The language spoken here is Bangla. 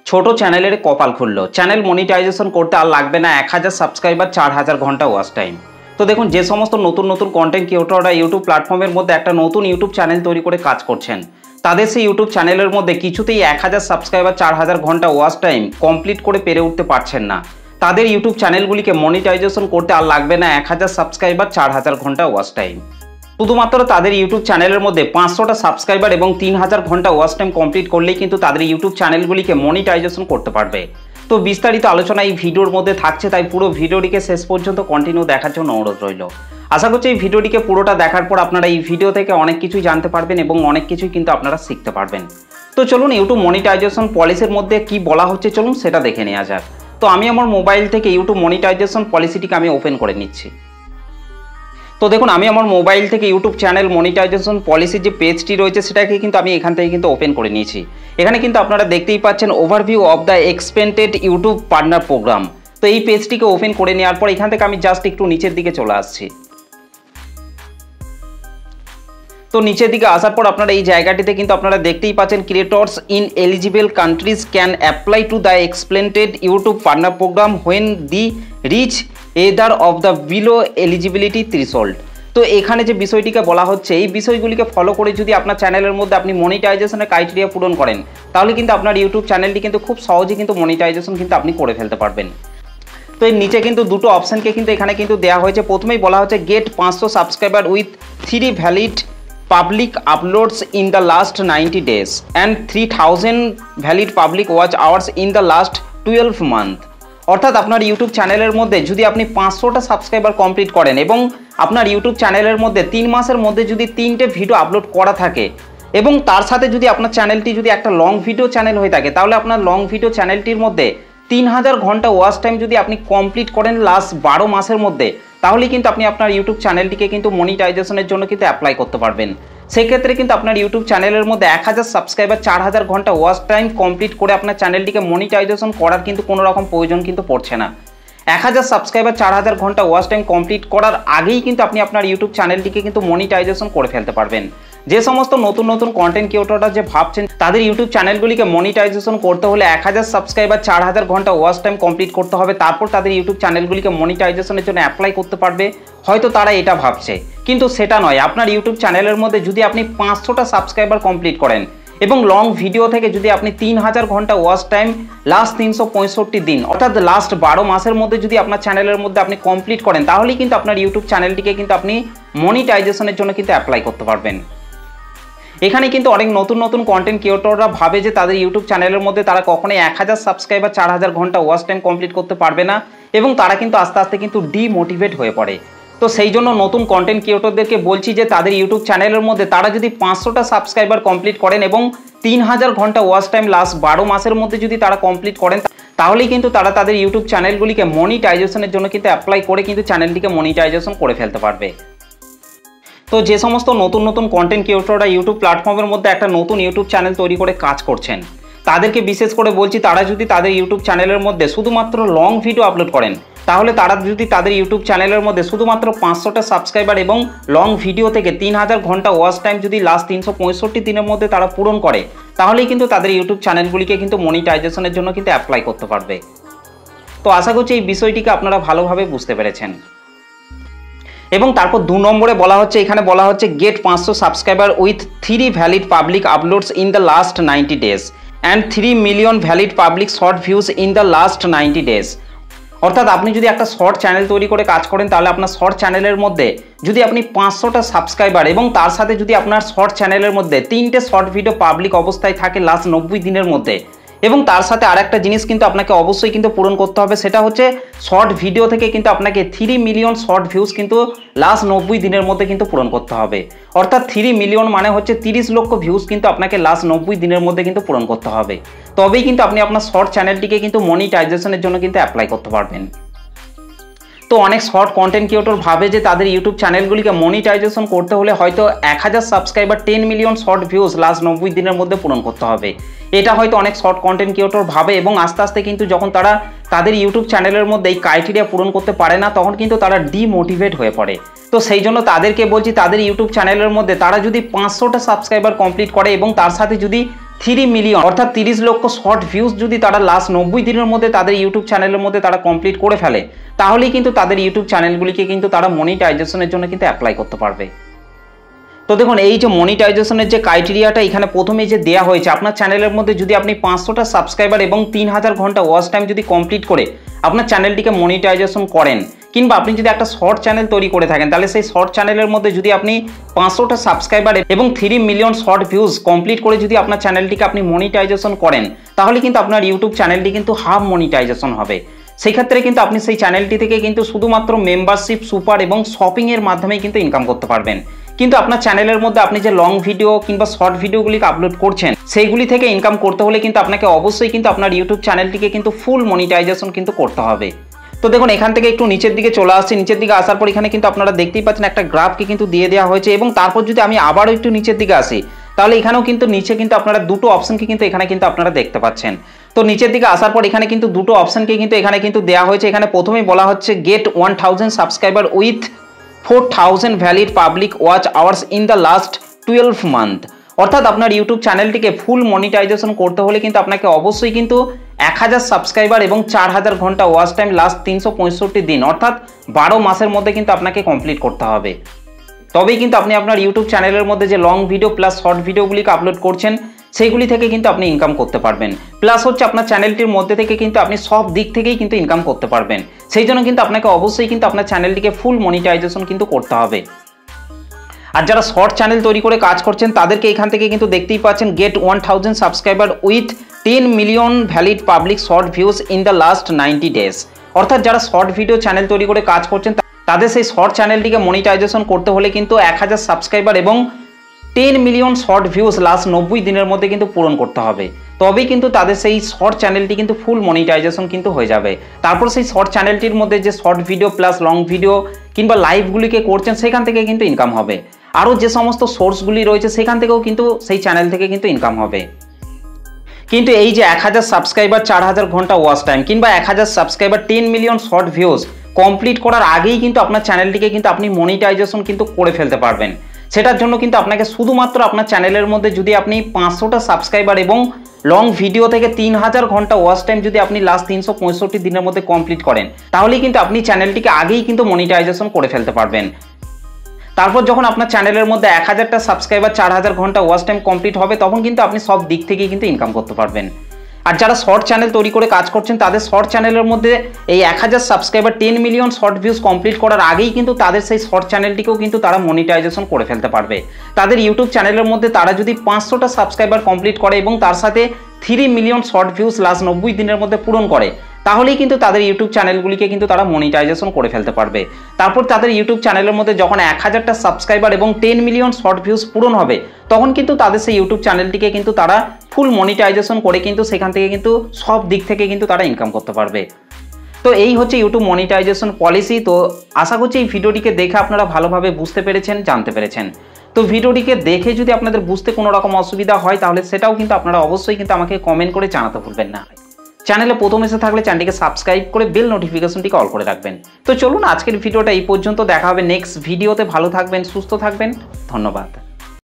ছোট চ্যানেলের কপাল খুললো। চ্যানেল মনিটাইজেশন করতে আর লাগবে না 1000 সাবস্ক্রাইবার, 4000 ঘন্টা ওয়াচ টাইম। তো দেখুন, যে সমস্ত নতুন কন্টেন্ট ক্রিয়েটররা ইউটিউব প্ল্যাটফর্মের মধ্যে একটা নতুন ইউটিউব চ্যানেল তৈরি করে কাজ করছেন, তাদের সেই ইউটিউব চ্যানেলের মধ্যে কিছুতেই 1000 সাবস্ক্রাইবার, 4000 ঘন্টা ওয়াচ টাইম কমপ্লিট করে পেরে উঠতে পারছেন না। তাদের ইউটিউব চ্যানেলগুলিকে মনিটাইজেশন করতে আর লাগবে না 1000 সাবস্ক্রাইবার, 4000 ঘন্টা ওয়াচ টাইম। শুধুমাত্র তাদের ইউটিউব চ্যানেলের মধ্যে 500টা সাবস্ক্রাইবার এবং 3000 ঘন্টা ওয়াচ টাইম কমপ্লিট করলেই কিন্তু তাদের ইউটিউব চ্যানেলগুলিকে মনিটাইজেশন করতে পারবে। তো বিস্তারিত আলোচনা এই ভিডিওর মধ্যে থাকছে, তাই পুরো ভিডিওটিকে শেষ পর্যন্ত কন্টিনিউ দেখার জন্য অনুরোধ রইল। আশা করছি এই ভিডিওটিকে পুরোটা দেখার পর আপনারা এই ভিডিও থেকে অনেক কিছুই জানতে পারবেন এবং অনেক কিছুই কিন্তু আপনারা শিখতে পারবেন। তো চলুন, ইউটিউব মনিটাইজেশন পলিসির মধ্যে কি বলা হচ্ছে চলুন সেটা দেখে নেওয়া যাক। তো আমি আমার মোবাইল থেকে ইউটিউব মনিটাইজেশন পলিসিটিকে আমি ওপেন করে নিচ্ছি। তো দেখুন, আমি আমার মোবাইল থেকে ইউটিউব চ্যানেল মনিটাইজেশন পলিসির যে পেজটি রয়েছে সেটাকে কিন্তু আমি এখান থেকে কিন্তু ওপেন করে নিয়েছি। এখানে কিন্তু আপনারা দেখতেই পাচ্ছেন overview of the expanded YouTube partner program. তো এই পেজটিকে ওপেন করে নেওয়ার পর এখান থেকে আমি জাস্ট একটু নিচের দিকে চলে আসছি। তো নিচের দিকে আসার পর আপনারা এই জায়গাটিতে কিন্তু আপনারা দেখতেই পাচ্ছেন creators in eligible countries can apply to the expanded YouTube partner program when the reach either of the below eligibility threshold. তো এখানে যে বিষয়টিকে বলা হচ্ছে, এই বিষয়গুলিকে ফলো করে যদি আপনার চ্যানেলের মধ্যে আপনি মনিটাইজেশনের ক্রাইটেরিয়া পূরণ করেন, তাহলে কিন্তু আপনার ইউটিউব চ্যানেলটি কিন্তু খুব সহজে কিন্তু মনিটাইজেশন কিন্তু আপনি করে ফেলতে পারবেন। তো এর নিচে কিন্তু দুটো অপশানকে কিন্তু এখানে কিন্তু দেওয়া হয়েছে। প্রথমেই বলা হচ্ছে get 500 subscriber with 3 valid public uploads in the last 90 days and 3000 valid public watch hours in the last 12 month। অর্থাৎ আপনার ইউটিউব চ্যানেলের মধ্যে যদি আপনি 500টা সাবস্ক্রাইবার কমপ্লিট করেন এবং আপনার ইউটিউব চ্যানেলের মধ্যে 3 মাসের মধ্যে যদি 3টে ভিডিও আপলোড করা থাকে এবং তার সাথে যদি আপনার চ্যানেলটি যদি একটা লং ভিডিও চ্যানেল হয়ে থাকে, তাহলে আপনার লং ভিডিও চ্যানেলটির মধ্যে 3000 ঘন্টা ওয়াচ টাইম যদি আপনি কমপ্লিট করেন লাস্ট 12 মাসের মধ্যে, তাহলে কিন্তু আপনি আপনার ইউটিউব চ্যানেলটিকে কিন্তু মনিটাইজেশনের জন্য কিন্তু অ্যাপ্লাই করতে পারবেন। সেক্ষেত্রে কিন্তু আপনার ইউটিউব চ্যানেলের মধ্যে 1000 সাবস্ক্রাইবার, 4000 ঘন্টা ওয়াচ টাইম কমপ্লিট করে আপনার চ্যানেলটিকে মনিটাইজেশন করার কিন্তু কোনো রকম প্রয়োজন কিন্তু পড়ছে না। 1000 সাবস্ক্রাইবার, 4000 ঘন্টা ওয়াচ টাইম কমপ্লিট করার আগেই কিন্তু আপনি আপনার ইউটিউব চ্যানেলটিকে কিন্তু মনিটাইজেশন করে ফেলতে পারবেন। যে সমস্ত নতুন কন্টেন্ট ক্রিয়েটররা যে ভাবছেন তাদের ইউটিউব চ্যানেলগুলিকে মনিটাইজেশন করতে হলে 1000 সাবস্ক্রাইবার, 4000 ঘন্টা ওয়াচ টাইম কমপ্লিট করতে হবে, তারপর তাদের ইউটিউব চ্যানেলগুলিকে মনিটাইজেশনের জন্য অ্যাপ্লাই করতে পারবে, হয়তো তারা এটা ভাবছে, কিন্তু সেটা নয়। আপনার ইউটিউব চ্যানেলের মধ্যে যদি আপনি 500টা সাবস্ক্রাইবার কমপ্লিট করেন এবং লং ভিডিও থেকে যদি আপনি 3000 ঘন্টা ওয়াচ টাইম লাস্ট 365 দিন অর্থাৎ লাস্ট 12 মাসের মধ্যে যদি আপনার চ্যানেলের মধ্যে আপনি কমপ্লিট করেন, তাহলেই কিন্তু আপনার ইউটিউব চ্যানেলটিকে কিন্তু আপনি মনিটাইজেশনের জন্য কিন্তু অ্যাপ্লাই করতে পারবেন। এখানে কিন্তু অনেক নতুন কন্টেন্ট ক্রিয়েটররা ভাবে যে তাদের ইউটিউব চ্যানেলের মধ্যে তারা কখনোই 1000 সাবস্ক্রাইবার, 4000 ঘন্টা ওয়াচ টাইম কমপ্লিট করতে পারবে না এবং তারা কিন্তু আস্তে আস্তে কিন্তু ডিমোটিভেট হয়ে পড়ে। তো সেই জন্য নতুন কন্টেন্ট ক্রিয়েটরদেরকে বলছি যে তাদের ইউটিউব চ্যানেলের মধ্যে তারা যদি 500টা সাবস্ক্রাইবার কমপ্লিট করেন এবং 3000 ঘন্টা ওয়াচ টাইম লাস্ট 12 মাসের মধ্যে যদি তারা কমপ্লিট করেন, তাহলেই কিন্তু তারা তাদের ইউটিউব চ্যানেলগুলিকে মনিটাইজেশনের জন্য কিন্তু অ্যাপ্লাই করে কিন্তু চ্যানেলটিকে মনিটাইজেশন করে ফেলতে পারবে। তো যে সমস্ত নতুন কন্টেন্ট ক্রিয়েটররা ইউটিউব প্ল্যাটফর্মের মধ্যে একটা নতুন ইউটিউব চ্যানেল তৈরি করে কাজ করছেন, তাদেরকে বিশেষ করে বলছি, তারা যদি তাদের ইউটিউব চ্যানেলের মধ্যে শুধুমাত্র লং ভিডিও আপলোড করেন, তাহলে তারা যদি তাদের ইউটিউব চ্যানেলের মধ্যে শুধুমাত্র 500টা সাবস্ক্রাইবার এবং লং ভিডিও থেকে 3000 ঘন্টা ওয়াচ টাইম যদি লাস্ট 365 দিনের মধ্যে তারা পূরণ করে, তাহলেই কিন্তু তাদের ইউটিউব চ্যানেলগুলিকে কিন্তু মনিটাইজেশনের জন্য কিন্তু অ্যাপ্লাই করতে পারবে। তো আশা করছি এই বিষয়টিকে আপনারা ভালোভাবে বুঝতে পেরেছেন। এবং তারপর 2 নম্বরে বলা হচ্ছে, এখানে বলা হচ্ছে get 500 subscriber with 3 valid public uploads in the last 90 days and 3 million valid public short views in the last 90 days। অর্থাৎ আপনি যদি একটা শর্ট চ্যানেল তৈরি করে কাজ করেন, তাহলে আপনার শর্ট চ্যানেলের মধ্যে যদি আপনি 500টা সাবস্ক্রাইবার এবং তার সাথে যদি আপনার শর্ট চ্যানেলের মধ্যে 3টে শর্ট ভিডিও পাবলিক অবস্থায় থাকে লাস্ট 90 দিনের মধ্যে, এবং তার সাথে আরেকটা জিনিস কিন্তু আপনাকে অবশ্যই কিন্তু পূরণ করতে হবে, সেটা হচ্ছে শর্ট ভিডিও থেকে কিন্তু আপনাকে 3 মিলিয়ন শর্ট ভিউজ কিন্তু লাস্ট 90 দিনের মধ্যে কিন্তু পূরণ করতে হবে। অর্থাৎ 3 মিলিয়ন মানে হচ্ছে 30 লক্ষ ভিউজ কিন্তু আপনাকে লাস্ট 90 দিনের মধ্যে কিন্তু পূরণ করতে হবে, তবেই কিন্তু আপনি আপনার শর্ট চ্যানেলটিকে কিন্তু মনিটাইজেশনের জন্য কিন্তু অ্যাপ্লাই করতে পারবেন। তো অনেক শর্ট কন্টেন্ট ক্রিয়েটর ভাবে যে তাদের ইউটিউব চ্যানেলগুলিকে মনিটাইজেশন করতে হলে হয়তো 1000 subscriber, 10 million short views last 90 দিনের মধ্যে পূরণ করতে হবে। এটা হয়তো অনেক শর্ট কন্টেন্ট ক্রিয়েটর ভাবে এবং আস্তে আস্তে কিন্তু যখন তারা তাদের ইউটিউব চ্যানেলের মধ্যে এই ক্রাইটেরিয়া পূরণ করতে পারে না, তখন কিন্তু তারা ডিমোটিভেট হয়ে পড়ে। তো সেই জন্য তাদেরকে বলছি, তাদের ইউটিউব চ্যানেলের মধ্যে তারা যদি 500টা সাবস্ক্রাইবার কমপ্লিট করে এবং তার সাথে যদি 3 মিলিয়ন অর্থাৎ 30 লক্ষ শর্ট ভিউজ যদি তারা লাস্ট 90 দিনের মধ্যে তাদের ইউটিউব চ্যানেলের মধ্যে তারা কমপ্লিট করে ফেলে, তাহলেই কিন্তু তাদের ইউটিউব চ্যানেলগুলিকে কিন্তু তারা মনিটাইজেশনের জন্য কিন্তু অ্যাপ্লাই করতে পারবে। তো দেখুন এই যে মনিটাইজেশনের যে ক্রাইটেরিয়াটা এখানে প্রথমে যে দেওয়া হয়েছে, আপনার চ্যানেলের মধ্যে যদি আপনি 500টা সাবস্ক্রাইবার এবং 3000 ঘন্টা ওয়াচ টাইম যদি কমপ্লিট করে আপনার চ্যানেলটিকে মনিটাইজেশন করেন, কিংবা আপনি যদি একটা শর্ট চ্যানেল তৈরি করে থাকেন, তাহলে সেই শর্ট চ্যানেলের মধ্যে যদি আপনি 500টা সাবস্ক্রাইবার এবং 3 মিলিয়ন শর্ট ভিউজ কমপ্লিট করে যদি আপনার চ্যানেলটিকে আপনি মনিটাইজেশন করেন, তাহলে কিন্তু আপনার ইউটিউব চ্যানেলটি কিন্তু হাফ মনিটাইজেশন হবে। সেই ক্ষেত্রে কিন্তু আপনি সেই চ্যানেলটি থেকে কিন্তু শুধুমাত্র মেম্বারশিপ, সুপার এবং শপিংয়ের মাধ্যমে কিন্তু ইনকাম করতে পারবেন। কিন্তু আপনার চ্যানেলের মধ্যে আপনি যে লং ভিডিও কিংবা শর্ট ভিডিওগুলিকে আপলোড করছেন, সেইগুলি থেকে ইনকাম করতে হলে কিন্তু আপনাকে অবশ্যই কিন্তু আপনার ইউটিউব চ্যানেলটিকে কিন্তু ফুল মনিটাইজেশন কিন্তু করতে হবে। তো দেখুন এখান থেকে একটু নিচের দিকে চলে আসছে, নিচের দিকে আসার পর এখানে কিন্তু আপনারা দেখতেই পাচ্ছেন একটা গ্রাফকে কিন্তু দিয়ে দেওয়া হয়েছে, এবং তারপর যদি আমি আবারও একটু নিচের দিকে আসি, তাহলে এখানেও কিন্তু নিচে কিন্তু আপনারা দুটো অপশনকে কিন্তু এখানে কিন্তু আপনারা দেখতে পাচ্ছেন। তো নিচের দিকে আসার পর এখানে কিন্তু দুটো অপশনকে কিন্তু এখানে কিন্তু দেওয়া হয়েছে। এখানে প্রথমেই বলা হচ্ছে get 1000 subscriber with 4000 valid public watch hours in the last 12 month. অর্থাৎ আপনার ইউটিউব চ্যানেলটিকে ফুল মনিটাইজেশন করতে হলে কিন্তু আপনাকে অবশ্যই কিন্তু 1000 সাবস্ক্রাইবার এবং 4000 ঘন্টা ওয়াচ টাইম লাস্ট 365 দিন অর্থাৎ 12 মাসের মধ্যে কিন্তু আপনাকে কমপ্লিট করতে হবে। তবেই কিন্তু আপনি আপনার ইউটিউব চ্যানেলের মধ্যে যে লং ভিডিও প্লাস শর্ট ভিডিওগুলিকে আপলোড করছেন, সেইগুলি থেকে কিন্তু আপনি ইনকাম করতে পারবেন। প্লাস হচ্ছে আপনার চ্যানেলটির মধ্যে থেকে কিন্তু আপনি সব দিক থেকেই কিন্তু ইনকাম করতে পারবেন। সেই জন্য কিন্তু আপনাকে অবশ্যই কিন্তু আপনার চ্যানেলটিকে ফুল মনিটাইজেশন কিন্তু করতে হবে। আর যারা শর্ট চ্যানেল তৈরি করে কাজ করছেন, তাদেরকে এখান থেকে কিন্তু দেখতেই পাচ্ছেন get 1000 subscriber with 10 million valid public short views in the last 90 days. অর্থাৎ যারা শর্ট ভিডিও চ্যানেল তৈরি করে কাজ করছেন, তাদের সেই শর্ট চ্যানেলটিকে মনিটাইজেশন করতে হলে কিন্তু 1000 সাবস্ক্রাইবার এবং 10 মিলিয়ন শর্ট ভিউজ লাস্ট 90 দিনের মধ্যে কিন্তু পূরণ করতে হবে। তবেই কিন্তু তাদের সেই শর্ট চ্যানেলটি কিন্তু ফুল মনিটাইজেশন কিন্তু হয়ে যাবে। তারপর সেই শর্ট চ্যানেলটির মধ্যে যে short video plus long video কিংবা লাইভগুলিকে করছেন, সেখান থেকে কিন্তু ইনকাম হবে। আরও যে সমস্ত সোর্সগুলি রয়েছে সেখান থেকেও কিন্তু সেই চ্যানেল থেকে কিন্তু ইনকাম হবে। কিন্তু এই যে 1000 সাবস্ক্রাইবার 4000 ঘন্টা ওয়াচ টাইম কিংবা 1000 subscriber 10 million short views complete করার আগেই কিন্তু আপনার চ্যানেলটিকে কিন্তু আপনি মনিটাইজেশন কিন্তু করে ফেলতে পারবেন। সেটার জন্য কিন্তু আপনাকে শুধুমাত্র আপনার চ্যানেলের মধ্যে যদি আপনি 500টা সাবস্ক্রাইবার এবং লং ভিডিও থেকে 3000 ঘন্টা ওয়াচ টাইম যদি আপনি লাস্ট 365 দিনের মধ্যে কমপ্লিট করেন, তাহলেই কিন্তু আপনি চ্যানেলটিকে আগেই কিন্তু মনিটাইজেশন করে ফেলতে পারবেন। তারপর যখন আপনার চ্যানেলের মধ্যে 1000টা সাবস্ক্রাইবার 4000 ঘন্টা ওয়াচ টাইম কমপ্লিট হবে, তখন কিন্তু আপনি সব দিক থেকেই কিন্তু ইনকাম করতে পারবেন। আর যারা শর্ট চ্যানেল তৈরি করে কাজ করছেন, তাদের শর্ট চ্যানেলের মধ্যে এই 1000 subscriber 10 million short views complete করার আগেই কিন্তু তাদের সেই শর্ট চ্যানেলটিকেও কিন্তু তারা মনিটাইজেশন করে ফেলতে পারবে। তাদের ইউটিউব চ্যানেলের মধ্যে তারা যদি 500টা সাবস্ক্রাইবার কমপ্লিট করে এবং তার সাথে 3 মিলিয়ন শর্ট ভিউজ লাস্ট 90 দিনের মধ্যে পূরণ করে, তাহলেই কিন্তু তাদের ইউটিউব চ্যানেলগুলিকে কিন্তু তারা মনিটাইজেশন করে ফেলতে পারবে। তারপর তাদের ইউটিউব চ্যানেলের মধ্যে যখন 1000টা সাবস্ক্রাইবার এবং 10 মিলিয়ন শর্ট ভিউজ পূরণ হবে, তখন কিন্তু তাদের সেই ইউটিউব চ্যানেলটিকে কিন্তু তারা ফুল মনিটাইজেশন করে কিন্তু সেখান থেকে কিন্তু সব দিক থেকে কিন্তু তারা ইনকাম করতে পারবে। তো এই হচ্ছে ইউটিউব মনিটাইজেশন পলিসি। তো আশা করছি এই ভিডিওটিকে দেখে আপনারা ভালোভাবে বুঝতে পেরেছেন, জানতে পেরেছেন। তো ভিডিওটিকে দেখে যদি আপনাদের বুঝতে কোনো রকম অসুবিধা হয়, তাহলে সেটাও কিন্তু আপনারা অবশ্যই কিন্তু আমাকে কমেন্ট করে জানাতে ভুলবেন না। চ্যানেলে প্রথম এসে থাকলে চ্যানেলটিকে সাবস্ক্রাইব করে বেল নোটিফিকেশনটিকে অল করে রাখবেন। তো চলুন আজকের ভিডিওটা এই পর্যন্ত, দেখা হবে নেক্সট ভিডিওতে। ভালো থাকবেন, সুস্থ থাকবেন, ধন্যবাদ।